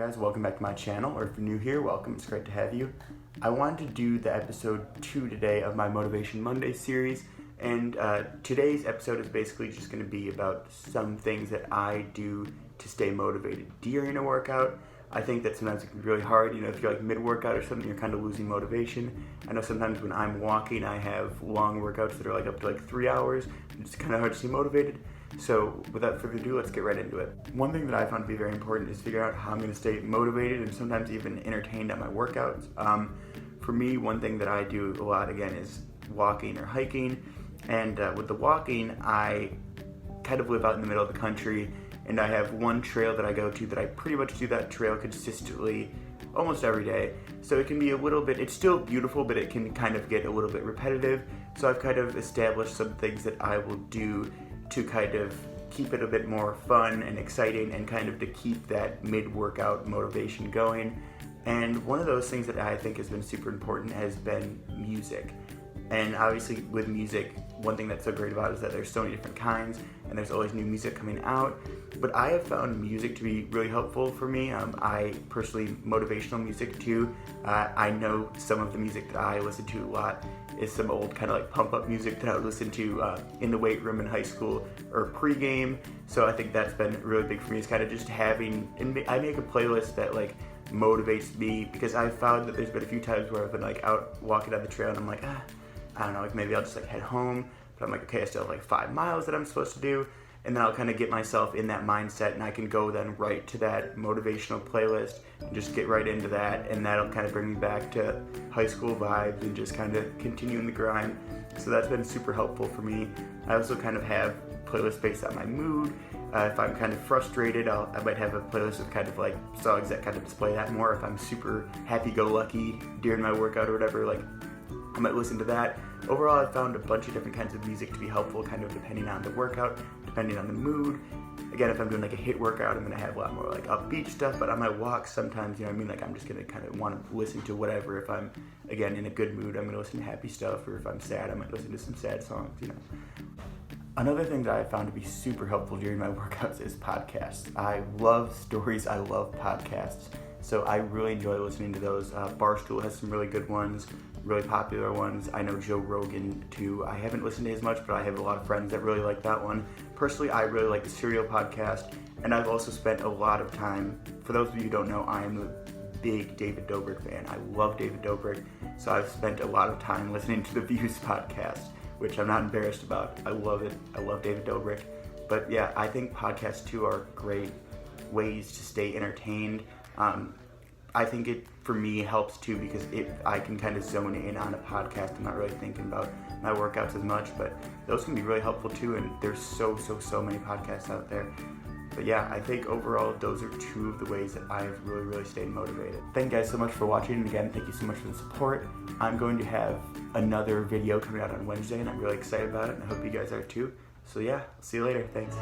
guys, welcome back to my channel, or if you're new here, welcome, it's great to have you. I wanted to do the episode 2 today of my Motivation Monday series, and today's episode is basically just going to be about some things that I do to stay motivated during a workout. I think that sometimes it can be really hard, if you're like mid-workout or something, you're kind of losing motivation. I know sometimes when I'm walking, I have long workouts that are like up to 3 hours, and it's kind of hard to stay motivated. So without further ado, let's get right into it. One thing that I found to be very important is figure out how I'm going to stay motivated and sometimes even entertained at my workouts. For me, one thing that I do a lot, again, is walking or hiking. And with the walking, I kind of live out in the middle of the country, and I have one trail that I go to that I pretty much do that trail consistently almost every day. So it can be a little bit, it's still beautiful, but it can kind of get a little bit repetitive. So I've kind of established some things that I will do to kind of keep it a bit more fun and exciting and kind of to keep that mid-workout motivation going. And one of those things that I think has been super important has been music. And obviously with music, one thing that's so great about it is that there's so many different kinds and there's always new music coming out. But I have found music to be really helpful for me. I personally, motivational music too. I know some of the music that I listen to a lot is some old kind of like pump up music that I would listen to in the weight room in high school or pre-game. So I think that's been really big for me, is kind of just having, and I make a playlist that like motivates me, because I've found that there's been a few times where I've been like out walking on the trail and I'm like, I don't know, like maybe I'll just like head home, but I'm like, okay, I still have like 5 miles that I'm supposed to do, and then I'll kind of get myself in that mindset, and I can go then right to that motivational playlist and just get right into that, and that'll kind of bring me back to high school vibes and just kind of continuing the grind. So that's been super helpful for me. I also kind of have playlists based on my mood. If I'm kind of frustrated, I might have a playlist with kind of like songs that kind of display that more. If I'm super happy-go-lucky during my workout or whatever, like I might listen to that. Overall, I've found a bunch of different kinds of music to be helpful, kind of depending on the workout, depending on the mood. Again, if I'm doing like a HIIT workout, I'm gonna have a lot more like upbeat stuff, but on my walks sometimes, like I'm just gonna kind of want to listen to whatever. If I'm, again, in a good mood, I'm gonna listen to happy stuff, or if I'm sad, I might listen to some sad songs, Another thing that I found to be super helpful during my workouts is podcasts. I love stories, I love podcasts, so I really enjoy listening to those. Barstool has some really good ones, really popular ones. I know Joe Rogan too. I haven't listened to his much, but I have a lot of friends that really like that one. Personally, I really like the Serial podcast, and I've also spent a lot of time, for those of you who don't know, I am a big David Dobrik fan. I love David Dobrik, so I've spent a lot of time listening to the Views podcast, which I'm not embarrassed about. I love it. I love David Dobrik. But yeah, I think podcasts too are great ways to stay entertained. I think it, for me, helps too, because I can kind of zone in on a podcast. I'm not really thinking about my workouts as much, but those can be really helpful too, and there's so many podcasts out there. But yeah, I think overall, those are 2 of the ways that I've really stayed motivated. Thank you guys so much for watching, and again, thank you so much for the support. I'm going to have another video coming out on Wednesday, and I'm really excited about it, and I hope you guys are too. So yeah, see you later. Thanks.